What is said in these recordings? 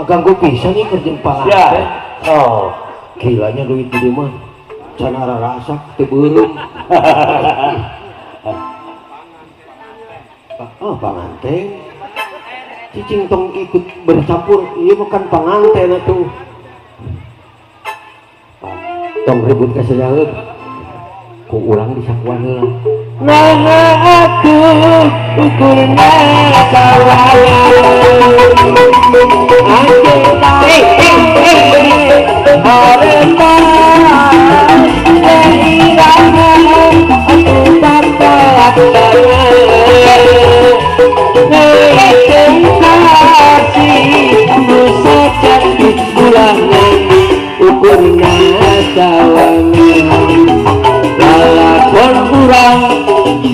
Ganggu pisan nih kerjaan panganten. Oh, gilanya duit di mah. Canara rasak tebeureuh. Oh, panganten. Cicing tong ikut bercampur, ieu mah kan panganten atuh. Tong ribut ka sajaeut. Ku urang disakuan heula. Naha atuh ukurna kawayan.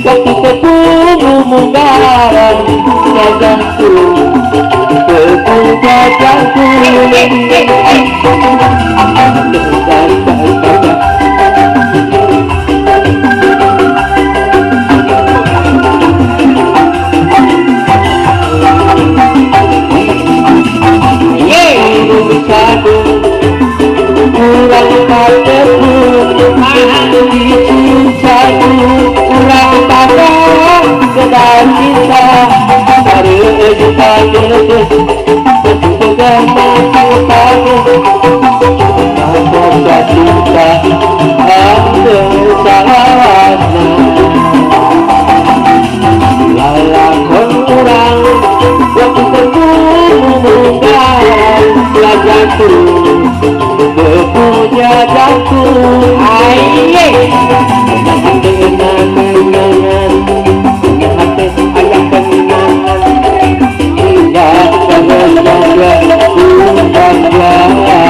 Waktu tepung munggaran jajangku tepung jajangku kurang tepung kurang tabang kedai cinta dari juta jenis juga mampu tahu mampu cinta ambil salahnya lalakon orang waktu terbunuh belajar punya jago aye kenangan hati ayah kenangan hingga bangga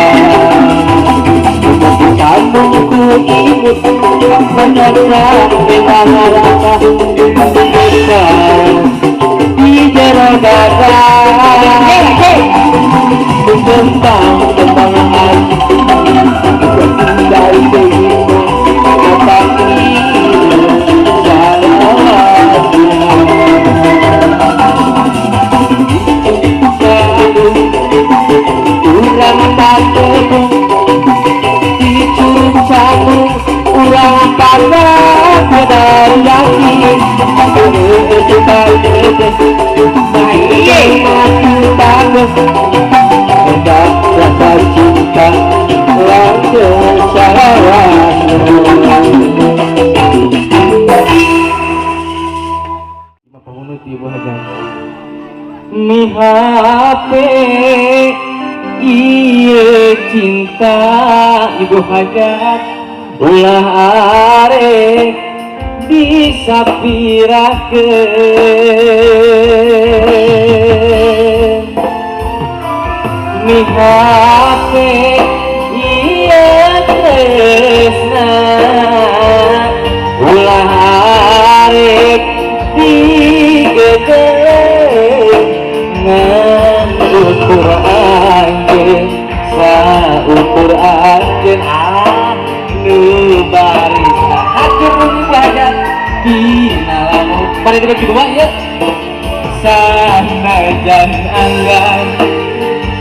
Mi HP ieu cinta ibu hajat ulah arek disapirakeun mi HP ieu tresna ulah arek digedeun ngukur anjeun saukur anjeun anu barisa hatur nu belajar dina lamun bari dibagi dua ya sanajan anggan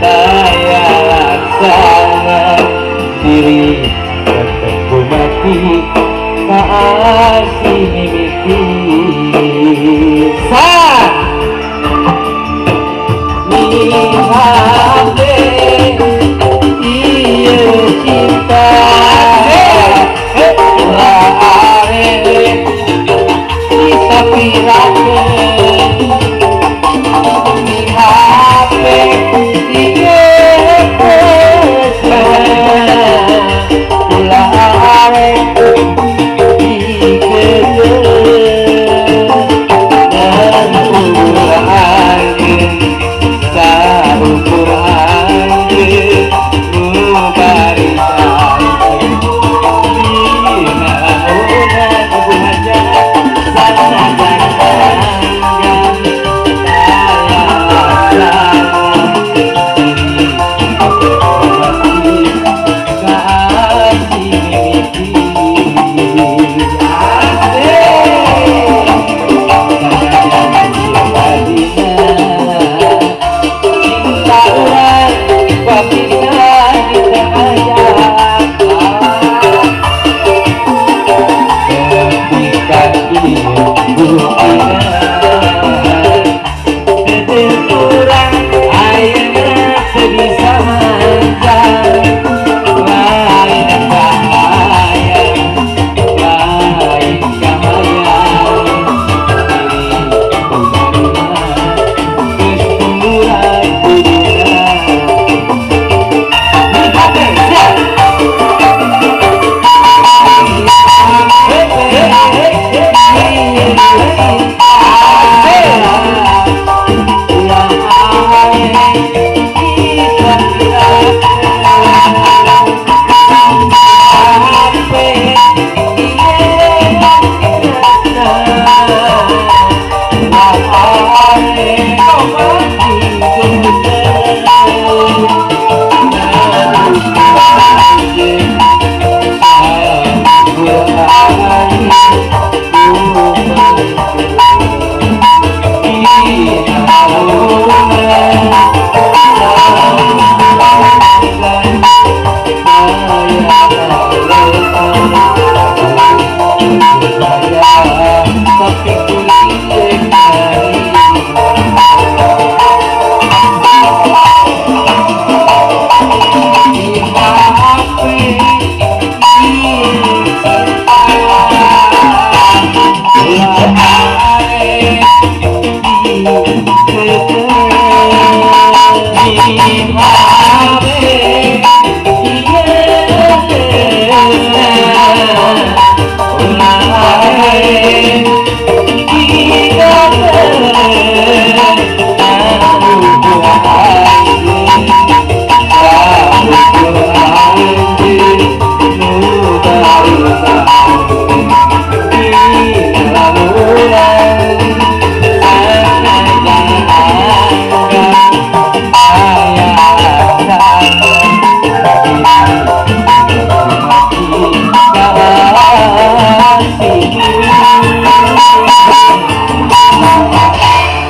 saya laksana diri ketemu mati kaasih mimiti Mihate ieu cinta ulah arek disapirakeun Mihate ieu tresna ulah arek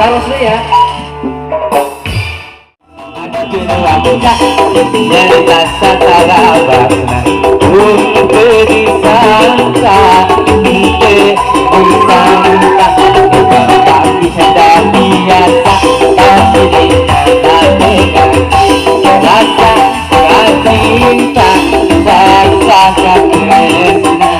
Terus ya. Dari rasa talabarna untuk disangka kita disangka kita bisa biasa tapi dinyatakan rasa cinta rasa kekesna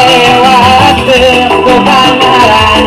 Lewat kebenaran,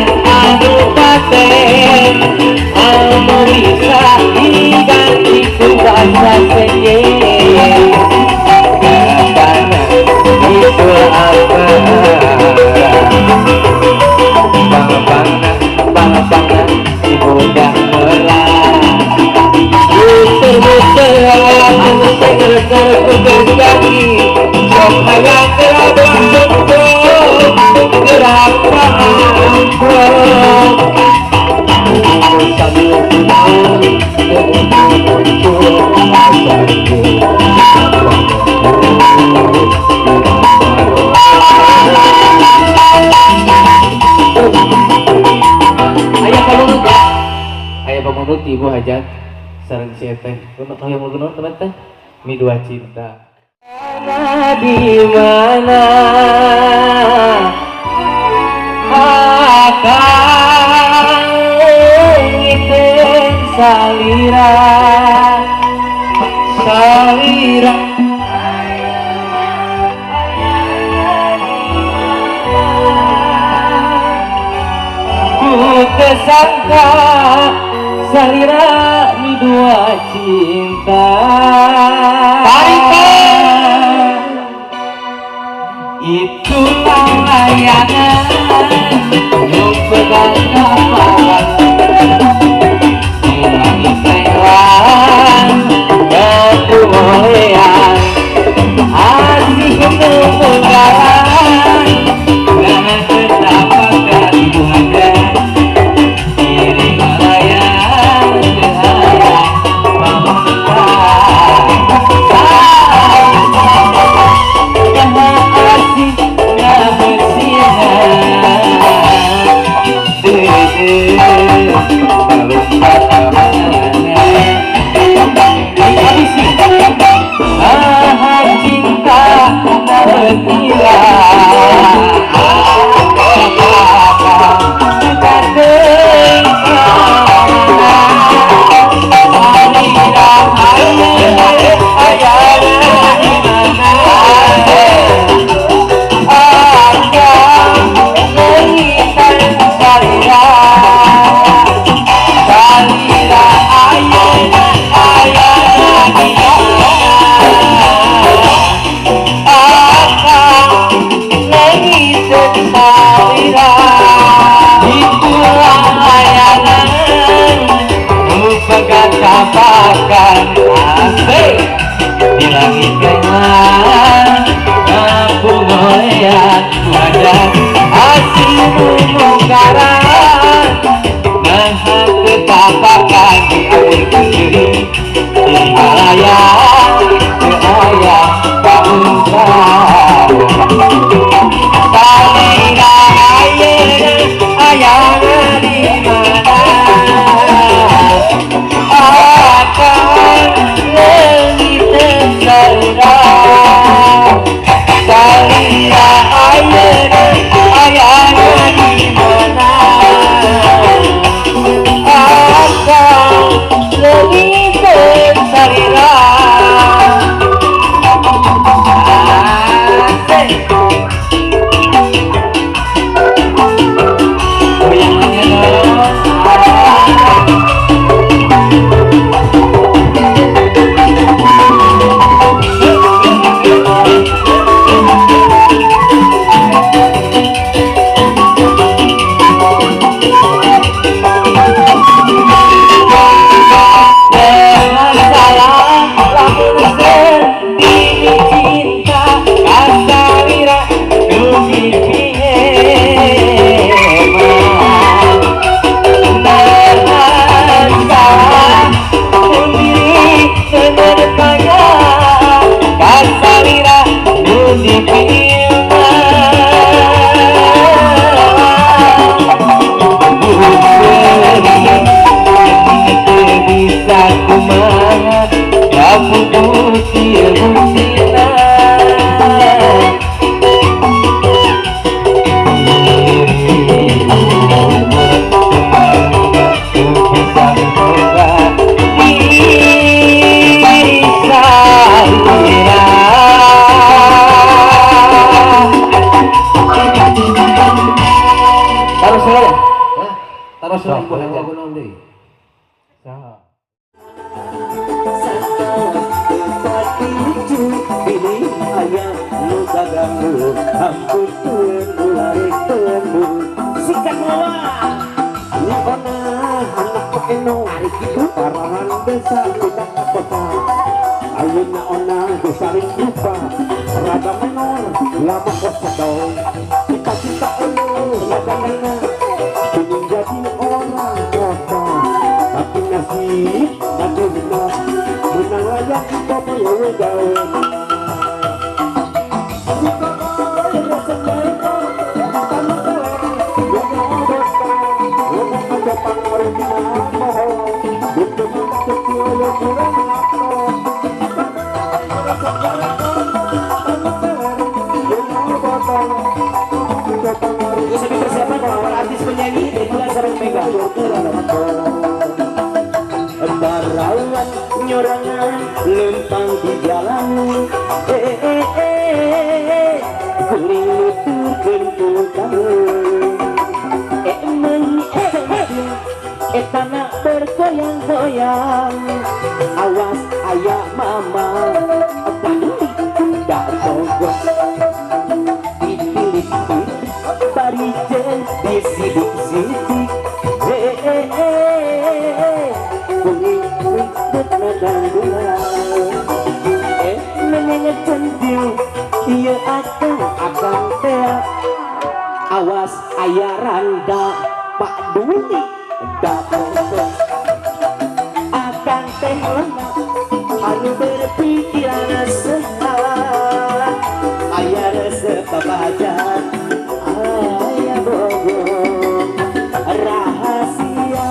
menurut ibu hajat sareng si teh untuk yang mau kenal teman teh mi dua cinta di mana akan ngiten salira salira kesangka salira mi dua cinta itulah layangan yang berganda di langit lelang kemuliaan asih kemuliaan dan terdapat ibu hajat dapatkan asik di langit kemah mampu melihat wajah aslimu mungkaran maha ketapakan di air putih di Malaya keaya paungkan salira ayana di mana salira ayana di mana akan lebih salira Jepang original mohon Bisa dipersiapkan para artis penyanyi dan juga sarang mega. Barawan nyorangan lempang di jalan kuring nuturkeun kamu etana bergoyang-goyang awas aya mama dak bogor ditilik bari jeung disidik-sidik kuning nuntut nadanggulan menenget centil ieu akang teh awas aya randa Pak Duli da pokok akang teh anu berpikiran sehat aya resep babajan aya bogor rahasia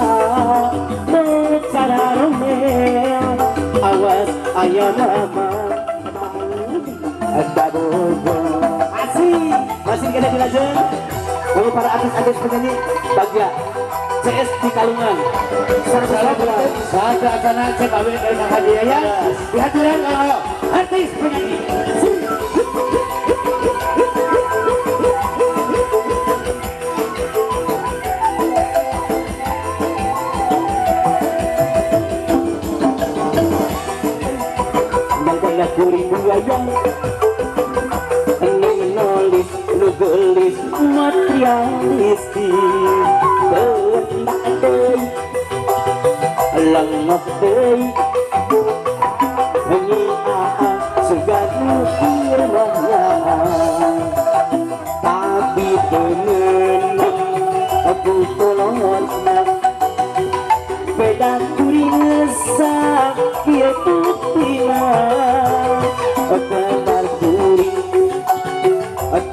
cara romeo awas aya mama ada bogor masih kita dilanjut untuk para artis-artis penyanyi Bagja CS di Kalungan Saya akan cek awet dari hadiah ya. Dihadiran artis penyanyi. Nagaya kuring buayang nulis nugelis materialistis bentak deui lengok deui nyiaa seganu firmanya tapi temenem aku tolongna beda kuring sakit putina benar kuring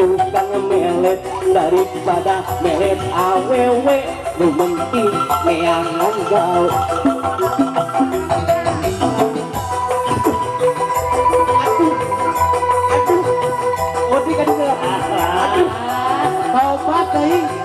tukang melet daripada melet awewe nu penting neangan gaul aduh mesti kan aduh tobat deui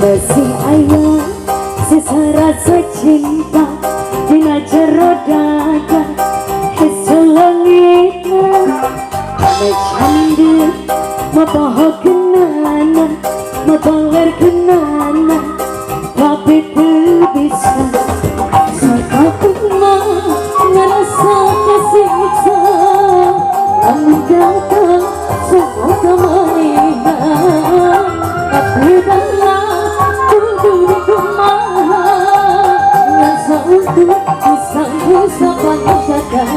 masih ayah sisa rasa cinta dina jero dada hese langitna macam mabaho kenana mabaler kenana tapi tu bisa sakakuna ngerasa kesiksa kamu datang semoga maniha tapi dalam untuk bisa panjang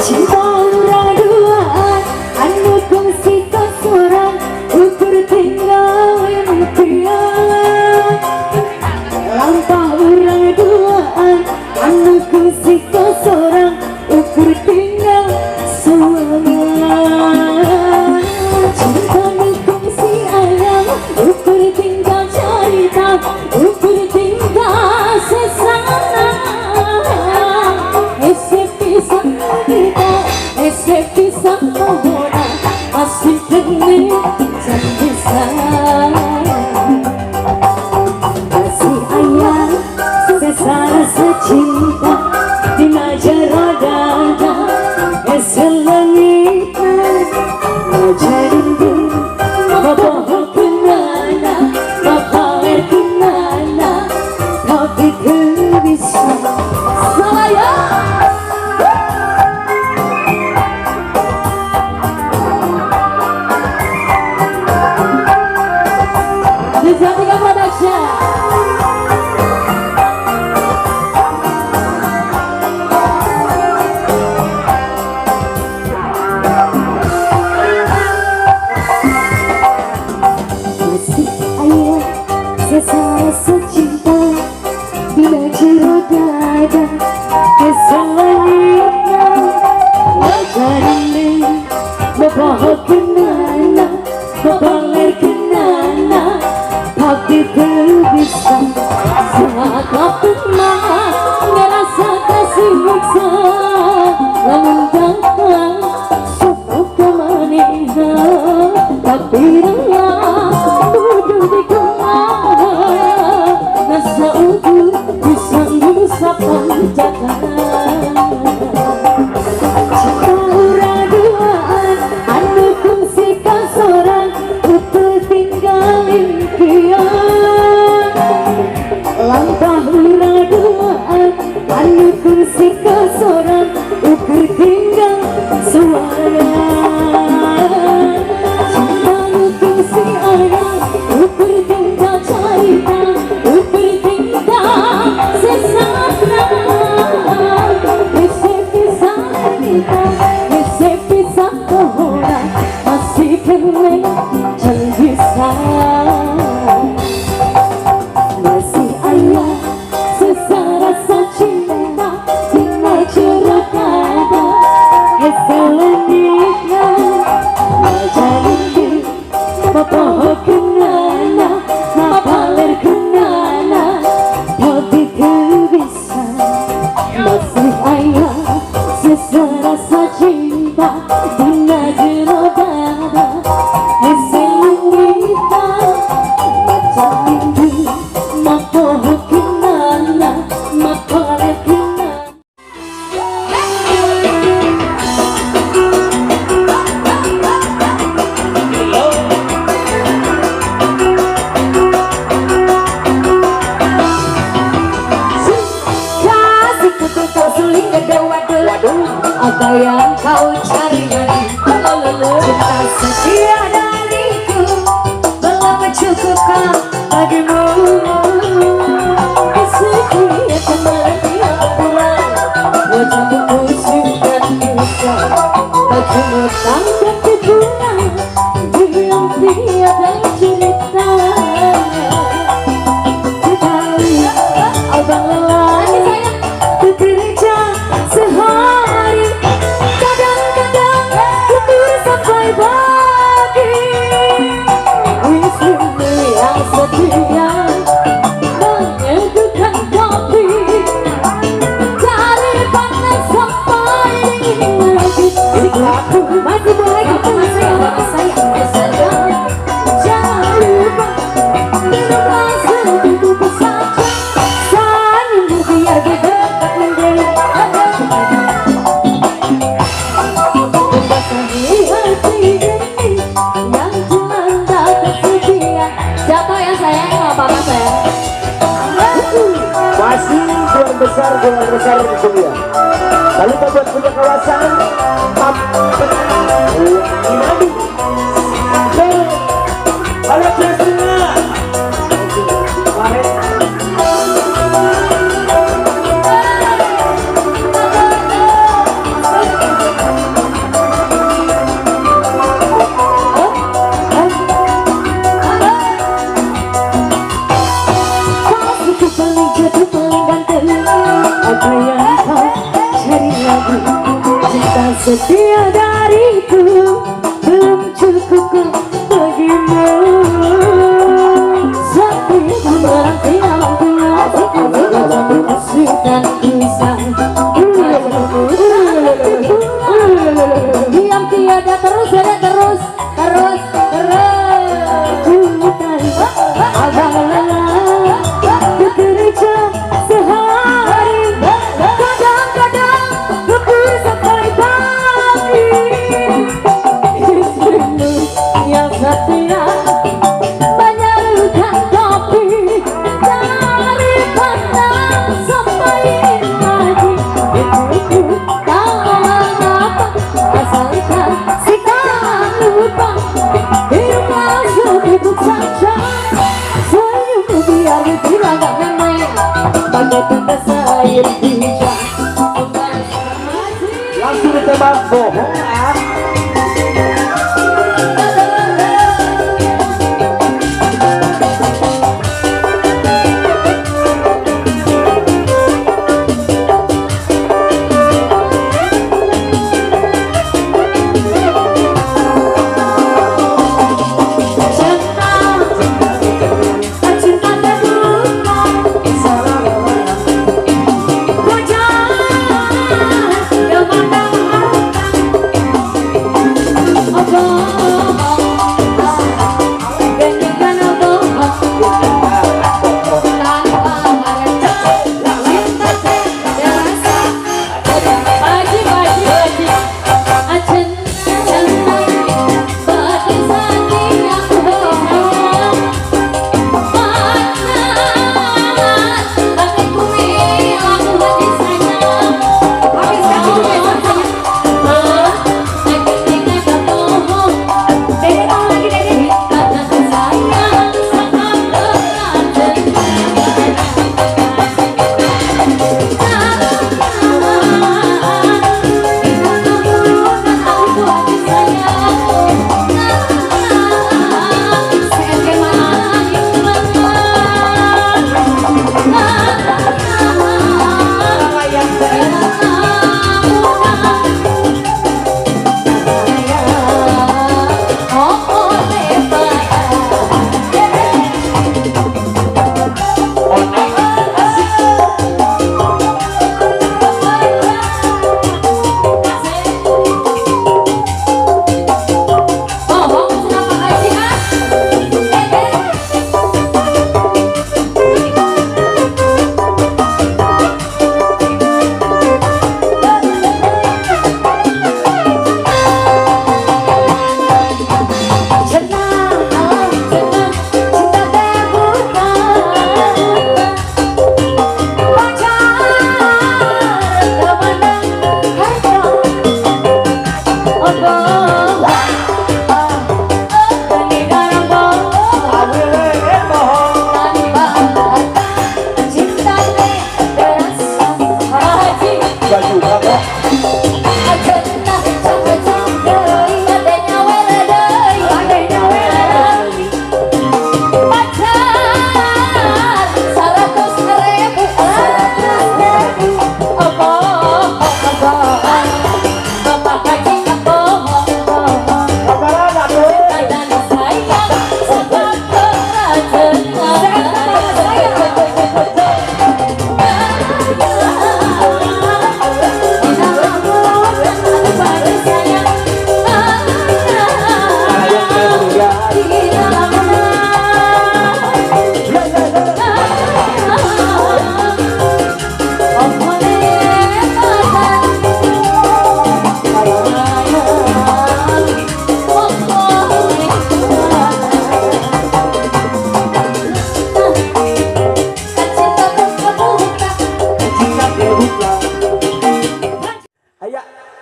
cinta raduan anu kongsi kasuran ukur tinggal impian lampah urang duaan anu kongsi kasuran ukur tinggal suangan cinta nu kongsi ayang ukur tinggal cerita ukur tinggal sesana Sesama cinta bila jeruk dada keselanya wajarnya membawa kenana membalir kenana tapi berbisa saat pernah ngerasa kasih maksa namun datang suku kemaniha tapi rela duduk di kamar nasa ukur disanggung sapang jalan cinta uraduan anu kongsi kasoran utuh tinggalin kian lampah uraduan anu kongsi kasoran ukur tinggal suara cinta anu kongsi ayah ukur tinggal cerita ukur tinggal sesana bisa kita bisa kohora masih kena janji masih ayah sesarasa cinta tina curah ada keselenitnya majalin mapoho kenana mapaler kenana tapi bisa masih ayah sesarasa cinta tina curah ada keselenitnya majalin mapoho kenana mapaler kenana. Kasihku tuh kau sulit waduh apa yang kau cari cinta setia dariku belum cukupkah bagimu kesetia kematian pulang wajahmu pusing dan susah bajumu tampak dibuang diam tiada cerita sekali abang lelah bekerja sehari kadang-kadang tidur sampai pagi istrimu yang setia menyeduhkan kopi dari panas sampai dingin lagi sikapku masih boleh ketemu sayang jangan lupa minumlah segitu saja senyummu biar dekat menjadi membasahi hati ini yang jelanda kesepian jatuh ya sayang nggak apa-apa sayang Masih bulan besar semuanya. Lalu kita buat punya kawasan Inadi. Halo Justina. Kasihku paling jatuh paling ganteng apa yang kau cari lagi cinta setia dariku belum cukupkah bagimu tapi barang tiang tiang kasih dan kisah diam tiada terus ada terus abang lelah bekerja sehari kadang-kadang lembur sampai pagi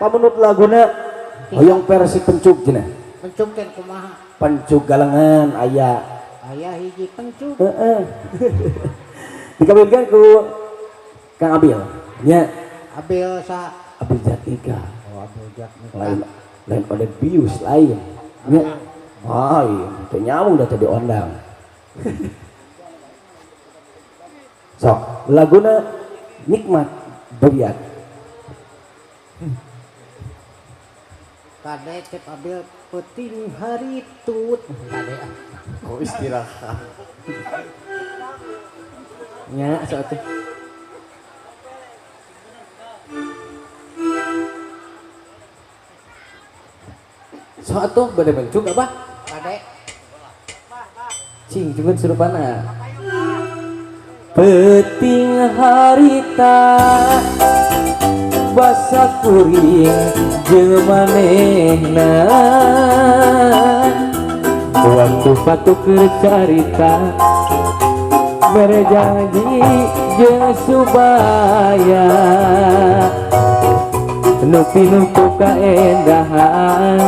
menurut laguna hoyong versi pencuk cenah. Pencuk teh kumaha? Pencuk galengan aya. Aya hiji pencuk. Heeh. Dikabulkan ku Kang Abil. Nya Abil sa Abil Jatika. oh Abil Jatika. Lain ode bius lain. Nya. Ai, teu nyambung dah tadi ondang. Sok, laguna nikmat beriat. Kade cep Abil penting hari tut. Kade Oh istirahat. Nya sok teh. Sok atuh bade pencuk apa? kade Cing cuman surupana. Peting harita basa kuring jeung manehna waktu patuk carita mere janji jeung subaya nu pinutu kaendahan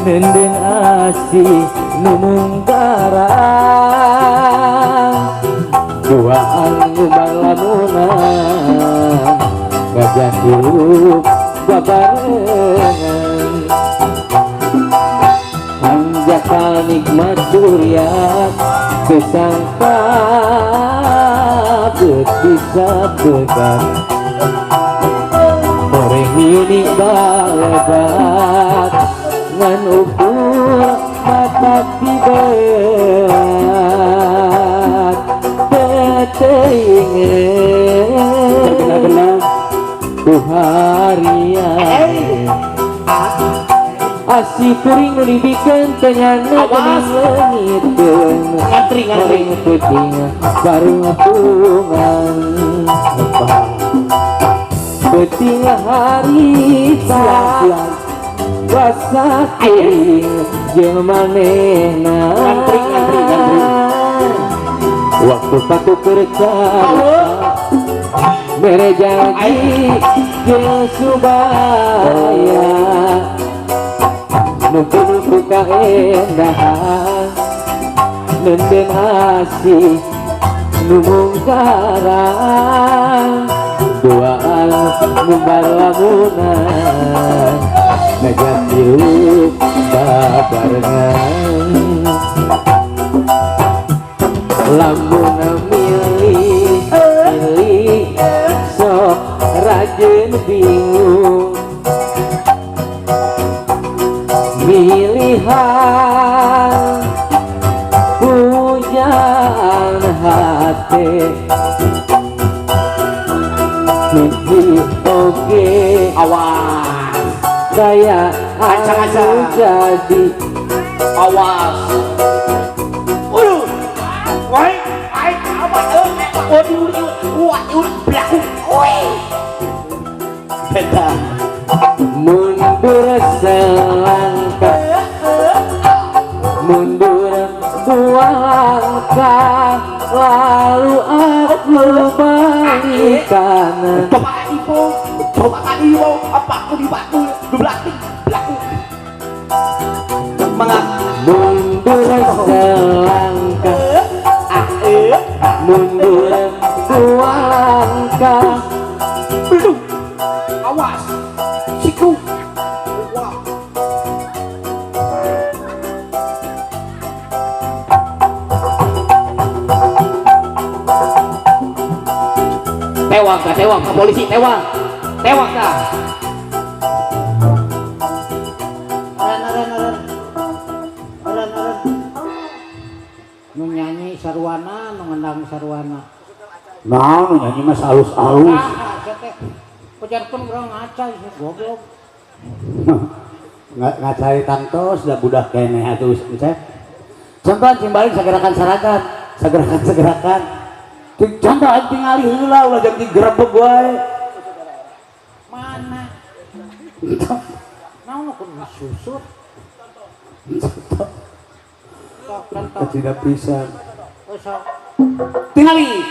nenden asih nu mungkarang duaan balamunan gajah hidup babarengan hanjakal nikmat duriat kesangka bisa pegang goreng ini balebat ngan ukur mata tibeat teteinget benar-benar tuharian asih kuring nu dibikeun teu nyana geuning leungitkeun ngantri puting baruntungan peuting harita basa kuring jeung manehna waktu patuk kerja mere janji jeung subaya numpuk kaendahan nenden asih nu mungkarang duaan numbar lamunan ngajak hidup babarengan lamun milih sok rajin bingung pilihan pujaan hati hiji oge Awas, daya Acak-acak. anu jadi awas. Woi, ai awas waduh, belaku. Beda. mundur selangkah mundur dua langkah lalu aku balik kanan Coba ibu, apa aku di batu, belaku. mundur selangkah mundur dua langkah Awas, siku. Wah. Tewang ke polisi, tewang kah? Aren nu nyanyi sarwana nu ngendang sarwana nah nyanyi mas halus-halus pacarkeun urang ngaca ieu goblok ngacari tangtos da budak keneh atuh encep contoh cimbalik sagerakan contoh aing tingali heula ulah jang digerebeg wae mana naon kun susut sok contoh tidak pisan sok tingali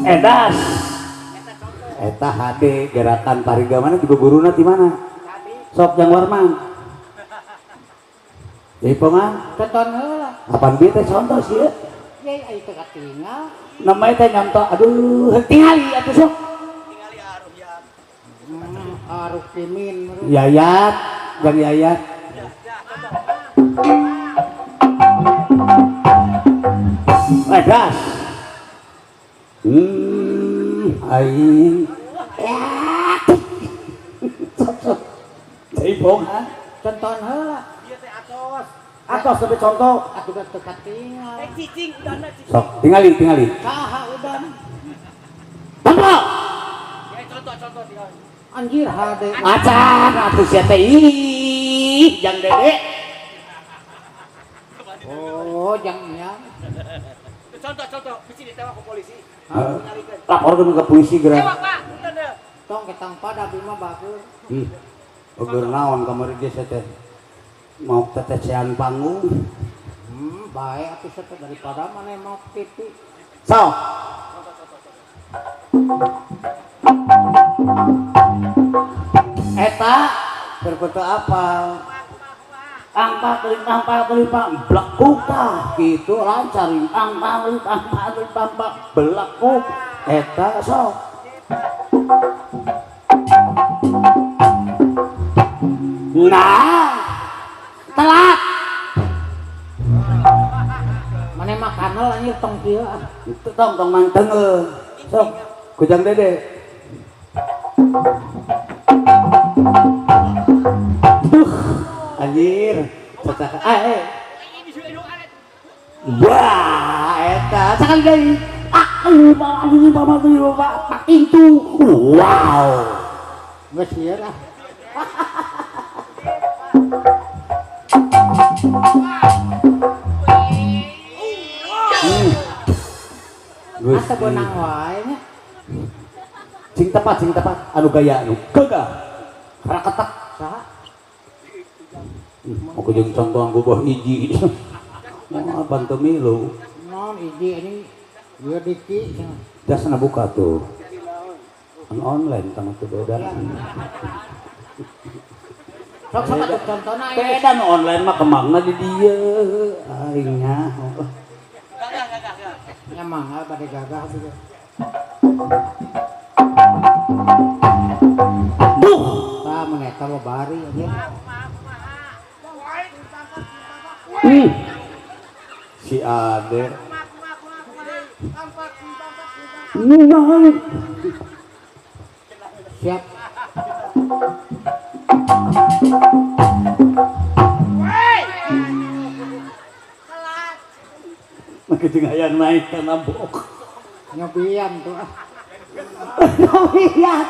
edas Eta HD gerakan parigamana juga guruna di mana? Sok yang warman. Jaipongan. Tonton heula. Apaan bieu teh contoh sih ya? Ye ai teu katingal. Namanya teh nyontoh. Aduh, tingali atuh sok. Aruf Pimin. Yayat, Gang Yayat. Das. Aing. Jaipongan. Tonton heula. Atos sampai contoh. Atuh teu katingal. Sok, tingali. Saha udan. Contoh. Anjir hade. Acan atuh sia teh ih, Jang Dede. Oh, jangnya. Laporkeun ke polisi geura. Tong ketang pada bima bagus. Oger naon kamari ge teh. Mau tetecean panggung. Baik atuh teh daripada mana mau pipi. Sok. Eta berfoto apa? Angpa blak kuka gitu lancar angpa blak kuk eta sok. Nah, telat. Mana makanal anjir tong kieu. Itu tong manteng sok kujang Dede. Anjir, cocok. Wah, eta sekali deui. Pak itu. Wow. Geus ieu lah. Asa benang wae nya. Sing tepat anu gaya anu gagah. Rakatak saha? Aku jeung contohan gubah hiji. Mau bantu milu. Non hiji ini ieu diki. Dasna buka tuh. Anu online tama teu beda. Sok sama tuh contohna aya. Beda nu online mah kemangna di dieu. Aingnya. Nyamang bade gagah gitu. Duh, Tah meneta bari anjir. si Ade. Siap. Maka jeung aya naik ka nabok. Nyobian tuh. Nyobian.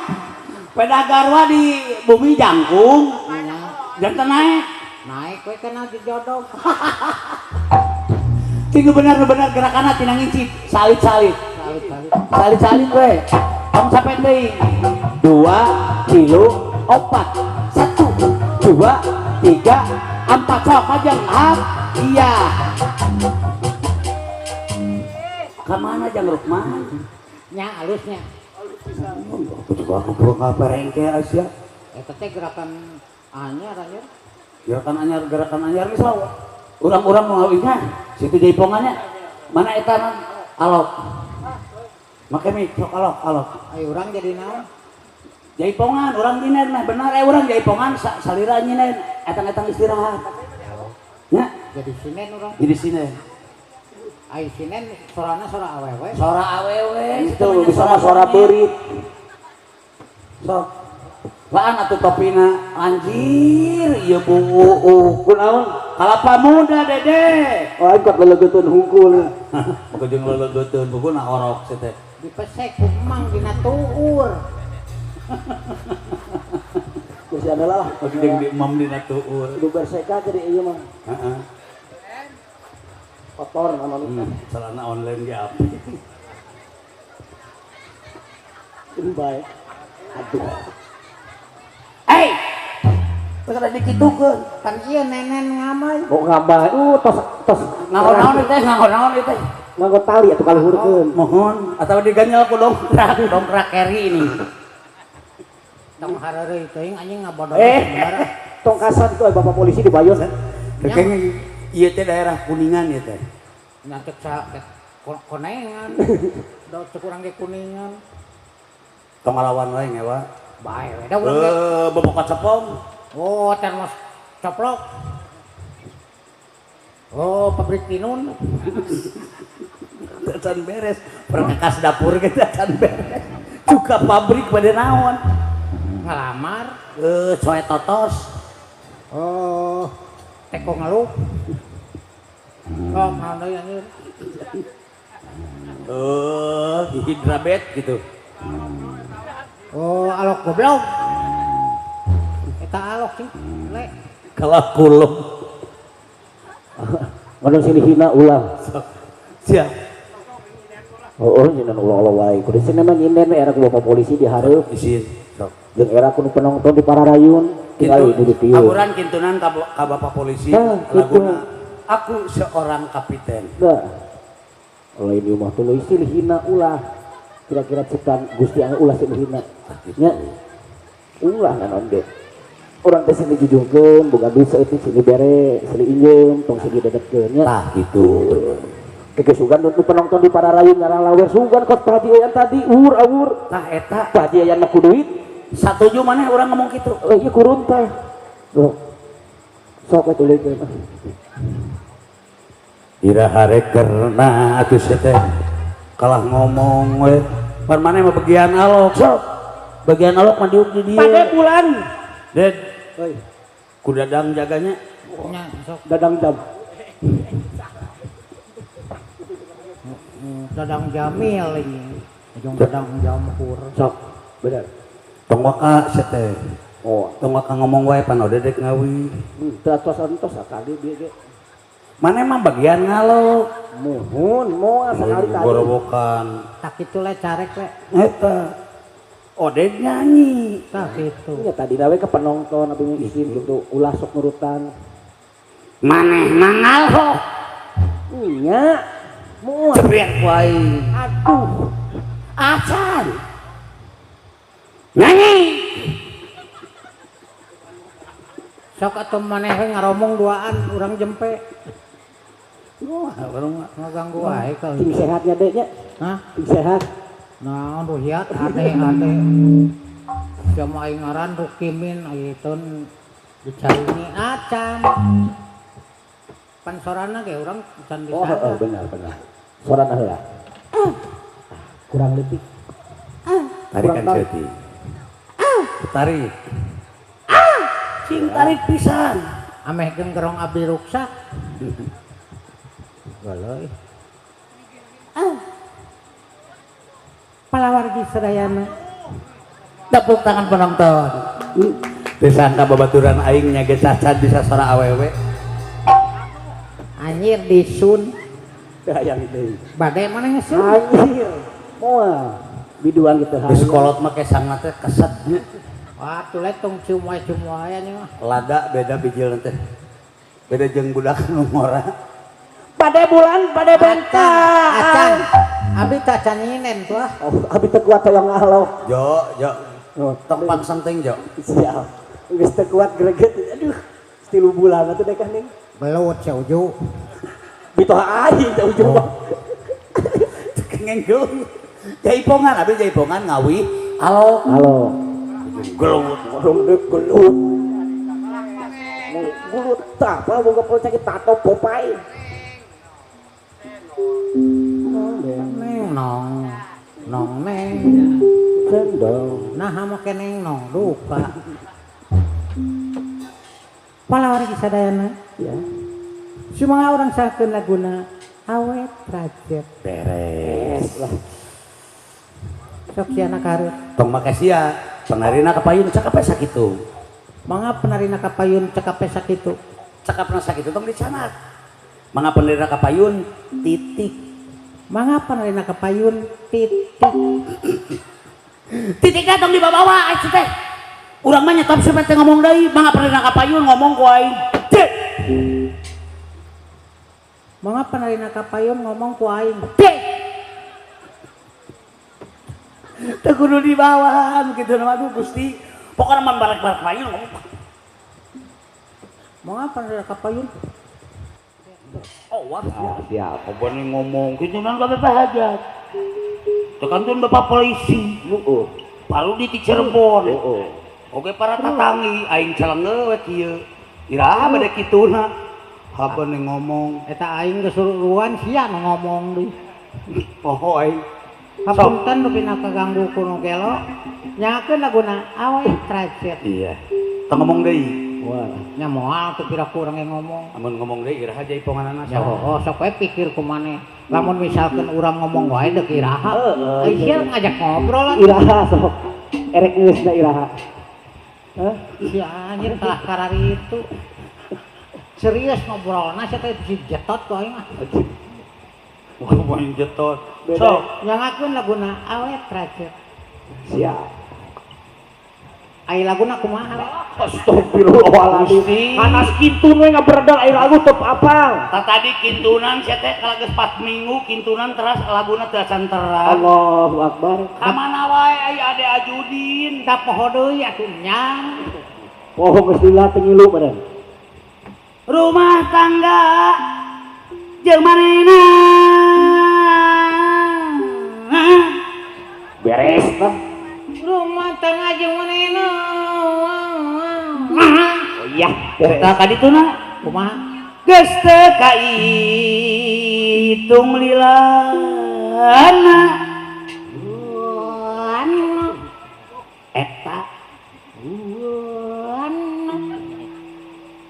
Pedagarwa di bumi jangkung. Iya. Jangan naik. Naik we kana dijodoh. Tinggal benar-benar gerakanna tina ngincit. Salit-salit we. Tong sampai deui. 2 kilo 4 1 2 3 4 sok aja ngap. Iya. Kemana Jang Rukman? Nya alusnya. Aku juga ngobrol ke perengke Asia. Eta teh gerakan anyar anjir. Gerakan anyar misal urang-urang mau ngawinnya situ jaipongannya mana eta non alok make mik sok alok Ayo urang jadi naon? jaipongan urang dinen mah benar urang jaipongan salira nyinen etang-etang istirahat nya Jadi sinen urang. jadi sini Ai sinen sorana sora awewe. suara awewe itu bisa mah suara beurit sok laan atuh topina anjir ieu buu kunaon kalapa muda Dede oh angkat lelegeutun hungkul maka jeung lelegeutun pokona orok teh Dipesek ku emang dina tuur. geus adalah maka jeung di imam dina tuur Kudu berseka jadi ieu mah. heeh Kotor anu celana online ge apa bae. aduh Teka dikitukeun Kan ieu nenen ngamai. Kok ngambah tos naon teh naon teh nganggo tali atuh kaluhurkeun. mohon atau diganyal ku dongkrak carry ini tong hareureui teuing anjing ngabodoh. Tong kasar itu bapak polisi di Bayon kan. Kayaknya iya teh daerah Kuningan ya teh. Nyacek sa konengan. Da cek urang ge Kuningan. Tong ngalawan wae ngewa. Bae we da urang ge. Bebokat cepong. Oh, termos coplok. Oh, pabrik tinun. Can beres. Perkakas dapur ge can beres. Juga pabrik pada naon. Ngelamar. Coe totos. Oh, teko ngeluk. Oh, naon deui anjir. Hidrabet gitu. Oh, alok goblok. Eta alok sih, le. Kalau kulum. Mana sini hina ulang. Siap. Oh, jangan ulang-ulang wae. Kudu sini mah nyinden era ku bapak polisi di hareup. Isin. Sok. Jeung era ku penonton di Pararayun. Tinggal di dieu. Aburan kintunan ka bapak polisi laguna. Aku seorang kapiten. Da. Lain ieu mah tuluy silih hina ulah. Kira-kira ciptaan Gusti anu ulah silih hina. Nya. Ulah naon ge. Orang teh sini jujungkeun boga duit saeutik sini bere, sini injeum, tong sini dedetkeun nya. Tah gitu. Keke sugan nu penonton di Pararayun ngarang lawer sugan kos padiayan tadi awur. Tah eta Padiayan mah ku duit. satuju maneh urang ngomong kitu. Ieu kurun teh. Loh. Sok atuh leukeun. Ira harekerna atuh teh. Kalah ngomong we. Pan maneh mah bagian alok sok. Bagian alok mah diuk di dieu. Pada bulan. Ded, Euy, ku dadang jaganya. Nya sok dadang jam. dadang Jamil ini. Jeung dadang Jampur. Sok, bener. Tong waka teh. Oh, Tong waka ngomong wae pan odedek ngawi. teatos antos sakali dia ge. Maneh mah bagian ngalok. Muhun, moal sakali tadi. Gorobokan. Tak kitu le carek le. Eta. Oded nyanyi. Tak kitu. Ya tadi nawe ke penonton abi izin gitu ulah sok nurutan. Maneh mangalho. Nya, moal. Cebriak wae. Aduh, Acan. Nyanyi. Sok atuh maneh ngaromong duaan urang jempe. Wah, urang mah Ngaganggu wae kali. ting sehatnya deh nya. Hah? Ting sehat. Naon ruhiat ade. Sama aing ngaran Rukimin ayeun dicarini acan. Pan sorana ge urang can Oh, disana. benar. Sorana heula. Kurang leutik. tarikan jadi. Tarik. Sing tarik pisan. Ameh jeung gerong abdi ruksak. Galoi. Palawargi sadayana. Tepuk tangan penonton. Disangka babaturan aing nyage cacat bisa sora awewe. Anjir disun. Hayang deui. Bade mana ngesun? Anjir. Moal. Biduan gitu Geus kolot mah kesangna teh keset. Wah, tuh liat tong cium wae nya mah. Lada beda bijil teh. Beda jeung budak nu ngora. Pada bulan, pada benta. Acan. Abi tak caninen tuh. Oh, abi teu kuat yang ngalok. Jo. Oh, Tok pangsang teh jo. siap. Geus teu kuat greget. Aduh. Tilu bulan atuh deh ning. Belut si Uju. Bitoha aing teh ujung. Ngenggeung. Jaipongan abi jaipongan ngawi. Alok. Halo. Gelut. Orang dek gelut. Gelut tak apa boga penyakit tato Popeye. Neng nong neng. Cendol. Nah mah keneng nong lupa. Palawargi sadayana. Ya. Sumaha orang sakeun laguna awet rajet. Beres. Sok siana kareup. Tong makasih ya. Penarina kapayun cakap sakitu. Mangga penarina kapayun cekape sakitu. Cakapna sakitu tong dicanak. Mangga penarina kapayun titik. Mangga penarina kapayun titik. Titiknya tong dibawa aing teh. Urang mah nyetop sampe teh ngomong deui, mangga penarina kapayun ngomong ku aing. Dek. Mangga penarina kapayun ngomong ku aing. Dek. Teu kudu dibawa gitu nama aduh Gusti. Pokoknya man barek-barek payun ngomong. Mau apa dari kapayun? Oh wah. Siap. Apa nih ngomong kintunan bapak hajat. Tekan tuh bapak polisi. Palu di Cirebon. Oke para tatangi aing calengeuwe kieu. Iraha bade kituna. Apa nih ngomong. Eta aing kesuruhan sia nu ngomong deui. Oh aing. Hapunten nu pina kaganggu kuno gelo. Nyakeun laguna awe tracet. Iya. Teu ngomong deui. Wah. Nya moal teu kira kurang yang ngomong. Amun ngomong deui iraha jadi ponganana Ya oh sok we pikir kumaneh. Lamun misalkan urang ngomong wae deuk iraha. Ai sia ngajak ngobrol lah. Iraha sok. Erek geusna iraha. Hah? Si anjir kalah karari itu. Serius ngobrolna sia teh si jetot ku aing mah. Wah main jetot. Beda. So, Nyangakeun laguna awet tracet. Siap. Ai laguna kumaha le? Astagfirullahaladzim. Panas kintun we ngaberdal air lagu teu apal. tadi kintunan sia teh kalageus 4 minggu kintunan teras laguna teu acan terang. Allahu Akbar. Kamana wae ai Ade Ajudin. Da poho deui atuh nyang. Poho geus lila teu ngilu badan. Rumah tangga jeung manehna. Beres kan? Rumah tangga jeung manehna. Oh iya, beres. Tah kadituna Kumaha? geus teu kaitung lilana. Eta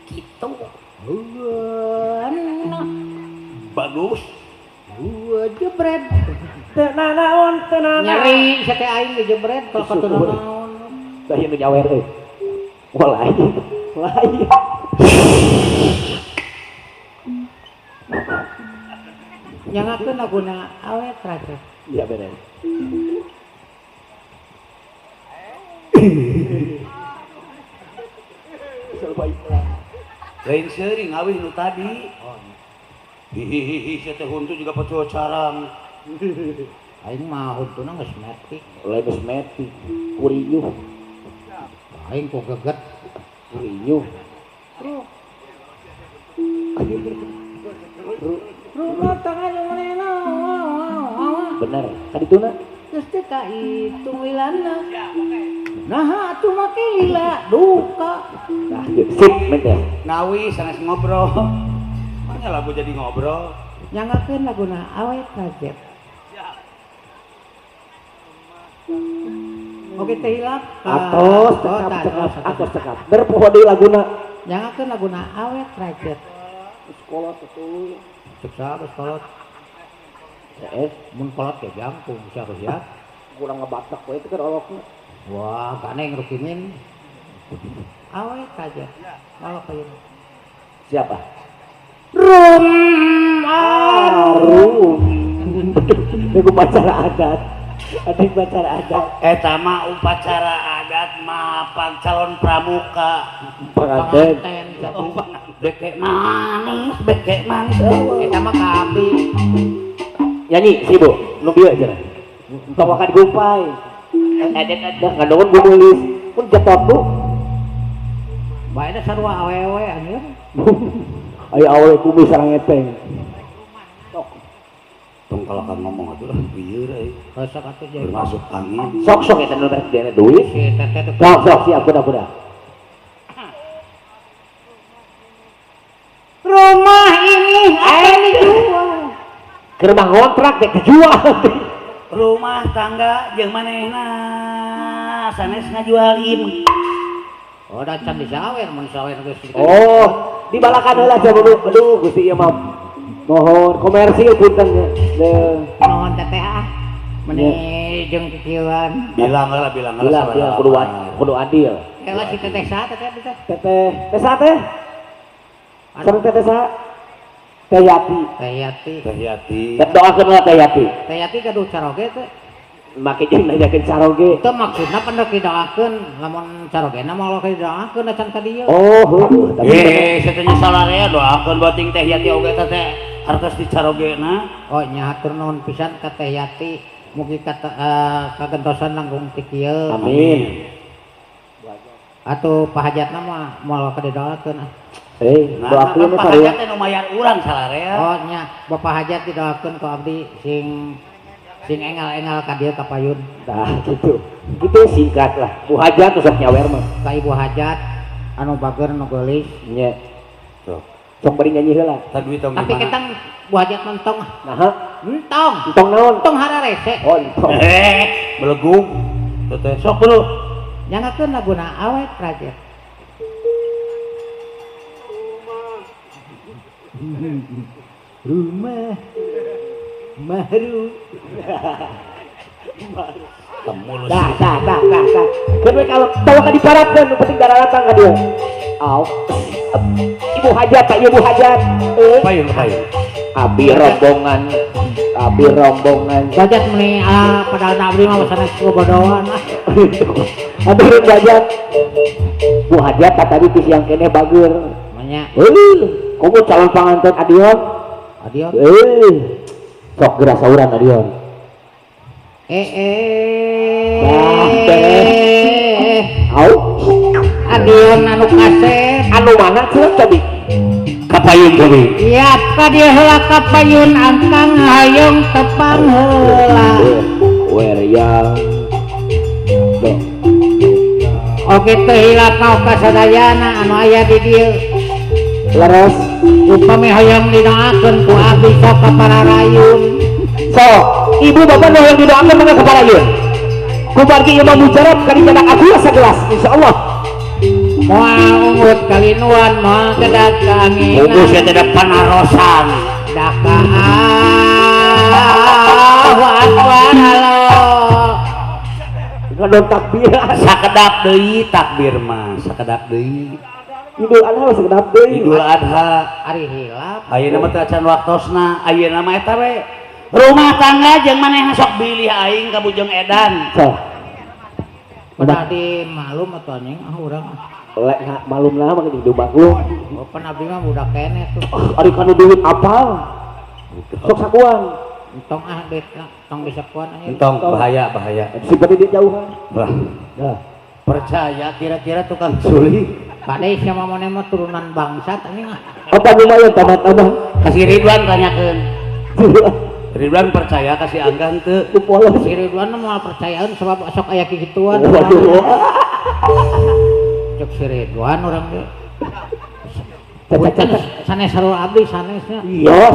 Kitu. bagus. Jebret. Tenang naon, tenang. Nyari sia teh aing dijebret kalau katuna naon. Dah ieu nyawer euy. Walai. Walai. Nyangakeun laguna awet tracet. Iya beres. Lain seuring awih nu tadi. Hihihi sia teh huntu juga pacua carang. Aing mah huntuna geus metik. Oleh geus meti. Kurinyuh, Aing ku geget. kurinyuh. Rumah tangga jeung manehna. Bener. Kadituna Geus teu kaitung lilana. Nah atuh make lila duka. nah, sip mete. Ngawi sanes ngobrol. Mana lagu jadi ngobrol. Nyangakeun laguna awet tracet. Oke teh hilap. Atos cekap. Berpoho deui laguna. Nyangakeun laguna awet tracet. Sekolah tuh. Seksa geus kolot. Mun kolot ge jangkung sia geus ya. Kurang ngebatak we itu kan olokna. Wah, kaneng rukimin. Awet tracet. Kalau kayu. Siapa? Rum Arum. Itu upacara adat. Ada upacara adat. Eta mah upacara adat mah calon pramuka. Pengantin. Beke manis. Eta mah kabi. Nyanyi si Bu, nu bieu aja. Tong makan gupai. Adet-adet ngadongon gue nulis. Pun jetot Bu. Bae da sarua awewe anjir. Ayo awal kumis sareng eteng. Tong kalakan ngomong atuh lah bieur euy. Sok atuh jadi. Bermasuk angin. Sok eta nu rek dene duit. Si teteh teh Sok siap kuda. rumah ini dijual. Gerbang kontrak dek dijual. Rumah tangga jeung manehna sanes ngajualin. Oh, da can disawer mun sawer geus. Oh, dibalakan heula aja dulu. Aduh, Gusti ieu mah mohon komersil punten ya. Naon teteh ah. Meni jeung kikieuan. Bilang Bilang kudu adil. Ela si teteh sa teteh bisa. Teteh teh. Sareng teteh sa. Teh Yati. Teh Yati. Teh Yati. Doakeun lah Teh Yati. Teh Yati gaduh caroge teh. Make jeung nanyakeun caroge. Itu maksudna pendek didoakeun lamun carogena mah Allah didoakeun acan ka dieu. Oh, heuh. Tapi Satenya salarea doakeun bating Teh Yati oge teh hartos dicarogena. Oh nya hatur nuhun pisan ka Teh Yati. Mugi kagentosan langkung ti kieu. amin. Atuh pahajatna mah moal kadedoakeun. Nah, doakeun bapak sarua. hajat teh nu mayar urang salarea. Oh nya, bapak hajat didoakeun ku abdi sing engal-engal ka dieu ka payun. Nah, gitu. Gitu singkat lah. Bu hajat sok nyawer mah. Ka ibu hajat anu bager nu geulis. Nya. Sok bari nyanyi heula. Tadi tong Tapi ketang bu hajat mentong. Nah, ha? Entong. Entong naon? Entong hararese. Oh, entong. belegung. Teh sok bro. Nyangakeun laguna awet raja. Rumah baru. Dah. Kedua kalau tahu ka diparapkeun nu penting datang ka dieu. Aw. Ibu hajat, Pak, ibu hajat. Payun. Abi rombongan. Hajat meuni padahal abdi mah sanes bodohan lah. Abi hajat. Bu hajat tadi ti siang kene bager. Manya Komo calon panganten Adion. adion. Sok geura sauran Adion. Au. Adion anu kaset. Anu mana cenah tadi? Kapayun tadi. Iya, ka dieu heula ka payun angkang hayong tepang heula. Yang Oke teh hilap kau kasadayana anu aya di dieu. leres. Upami hayang didoakeun ku abdi sok ka para rayun. So, ibu bapak nu yang didoakeun mangga kepada ieu. Ku bagi imam mujarab kali nyadak aku sagelas insyaallah. Moal ungut kalinuan moal kedak kaangenan. Ugus ya tidak panarosan. Daka Akbar Allah. Ngadon takbir. Sakedap deui takbir mah, sakedap deui. Idul Adha sekedap deui. Idul Adha. Ari hilap. Ayeuna mah teu acan waktosna, ayeuna mah eta we. Rumah tangga jeung manehna sok bilih aing ka Bujang Edan. So, Udah di malum atau anjing urang. lek malum lah mah di dubak lu. Oh, pan abdi mah budak kene tuh. Ari kana duit apal. Sok sakuan. Entong bet tong bisa kuan anjing. Entong bahaya. Seperti di jauhan. Bah, Nah, percaya kira-kira tukang suli. Padahal siapa mau nemo turunan bangsat anjing. apa lumayan tamat abang. Kasih Ridwan tanyakeun. Ridwan percaya kasih Angga teu? Polos. Si Ridwan mah percayaan sebab sok aya kikituan. Waduh. Cek si Ridwan orang ge. Cacak. Sanes sarua abdi sanesnya. Iya.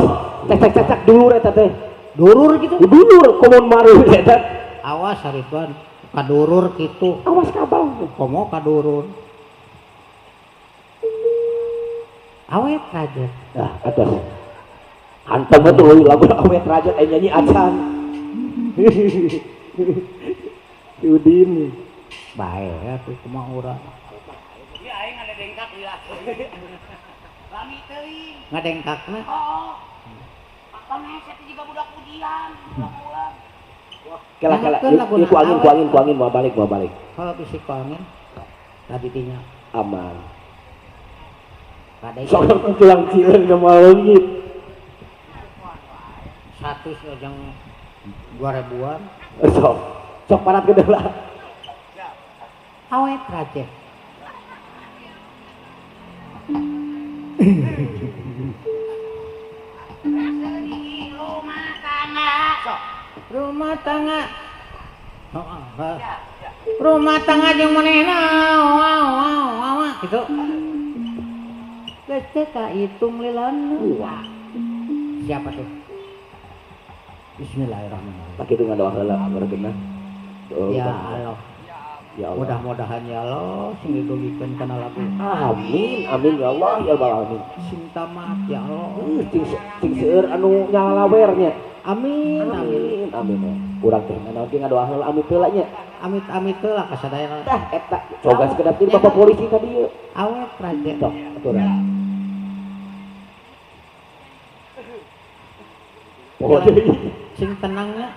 Cacak dulur eta teh. Durur gitu. Dulur komun maru eta. Awas si Ridwan. Kadurur gitu. Awas kabal. Komo kadurur. Awet raja. Nah, atas. Hantem betul lagu awet raja aya nyanyi acan. Udin. Bae atuh kumaha urang. Ieu aing ngadengkak ieu. Lami teuing. Ngadengkakna. Oh. Pakameh saya juga budak ujian. Kela. Ku angin mau balik. Kalau bisik ku angin. Tadi tinya Aman. kadai Soalnya cilang-cilang nama langit. 100 ojang 2000-an. Sok parat ke deula. Awet raja. Rumah tangga. Rumah tangga jeung manehna. Wow. Gitu. Geus ka hitung lilana. Siapa tuh? Bismillahirrahmanirrahim. Tak itu ngadoa heula amargeuna. Ya Allah. Ya Allah. Mudah-mudahan ya Allah sing didugikeun kana lagu. Amin ya Allah ya rabbal alamin. Sing tamat ya Allah. Cing seueur anu nyalawernya. Amin. Urang teh naon ge ngadoa heula amit heula nya. Amit teh lah kasadayana. Tah eta coba sekedap ieu bapak polisi ka dieu. Awet raja. Sok aturan. Oh, Sing tenangnya.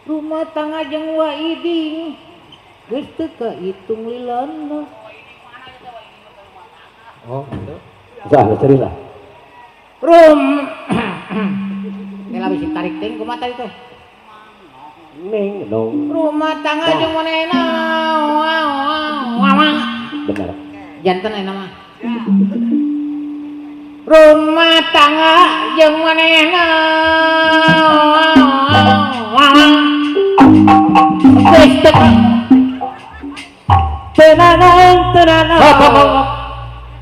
Rumah tangga jeung waiding geus teu kahitung lilana. Oh, gitu. Sah, cerita. Kela bisi tarik ting kumaha tadi teh? Ning dong. Rumah tangga jeung manehna. Wawang. Bener. Janten aya nama. Rumah tangga jeung manehna. Wawang. Geus teu Tenanang.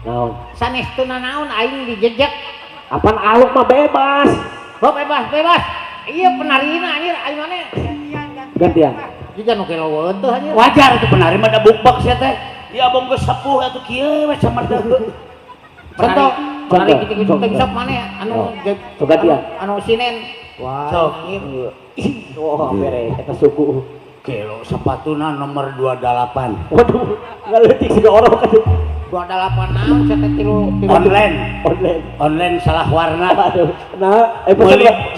Naon? sanestuna naon aing dijejek. Apaan aluk mah bebas. Oh bebas. Iya penarina anjir aing mane. Gantian. Juga nu keleuweun teh anjir. Wajar tuh penari mah da bukbak sia teh. Ya abang geus sepuh atuh kieu we sama deuk. Contoh, penari Contoh. gitu-gitu teh sok mane anu Sok gantian. anu sinen. Sok. Oh, beres eta suku. Kelo sepatuna nomor 28. Waduh, ngaleutik siga orang kan. 28 naon sia teh tilu Online. Online. Salah warna. Aduh. Nah,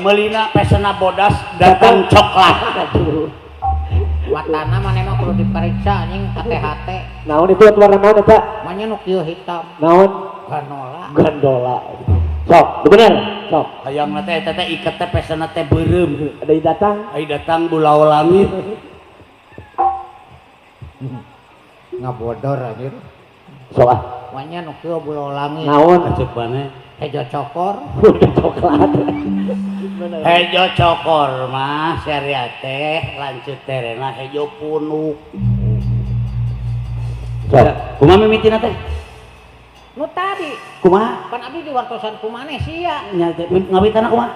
Melina pesena bodas datang coklat. Aduh. matana maneh mah kudu diperiksa anjing hati-hati. Naon itu warna naon eta? Manya nu kieu hitam. Naon? Ganola. Gandola. Sok, bener. Sok. Hayang teh eta teh iket teh pesena teh beureum. Ada yang datang. Ai datang bulau langit. Ngabodor anjir. Sok ah. Manya nu kieu bulau langit. Naon? Acuk maneh. Hejo cokor. Udah coklat. Hejo cokor mah syariat teh lanceut terena hejo punuk. Sok. Kumaha mimitina teh? Nu tadi Kumaha? kan abdi diwartosan ku maneh sia. Nya teh ngabitana kumaha?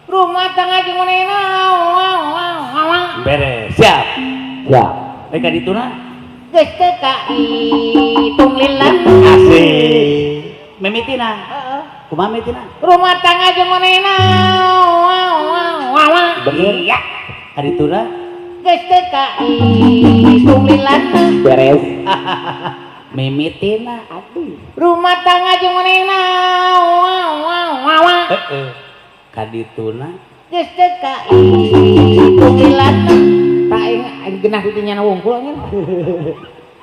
Rumah tangga jeung manehna. Beres. Siap. Siap. Reka dituna. Geus teu ka itung lilan. Asik. Mimitina. Heeh. Kumaha mimitina? Rumah tangga jeung manehna. Bener. Iya. Hadituna. Geus teu ka itung lilan. Beres. Mimitina. Aduh. Rumah tangga jeung manehna. Heeh. Kadituna. Geus teu ka itung lilan. Tak aing genah di nya wungkul anjir.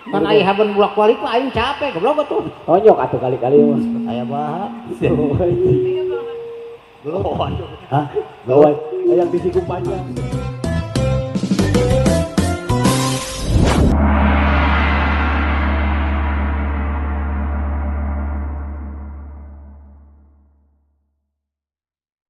Kan aya habeun bulak-balik mah aing capek goblok atuh. Onyok atuh kali-kali mah. Aya bahan. Hah? Gawai. Yang di siku panjang.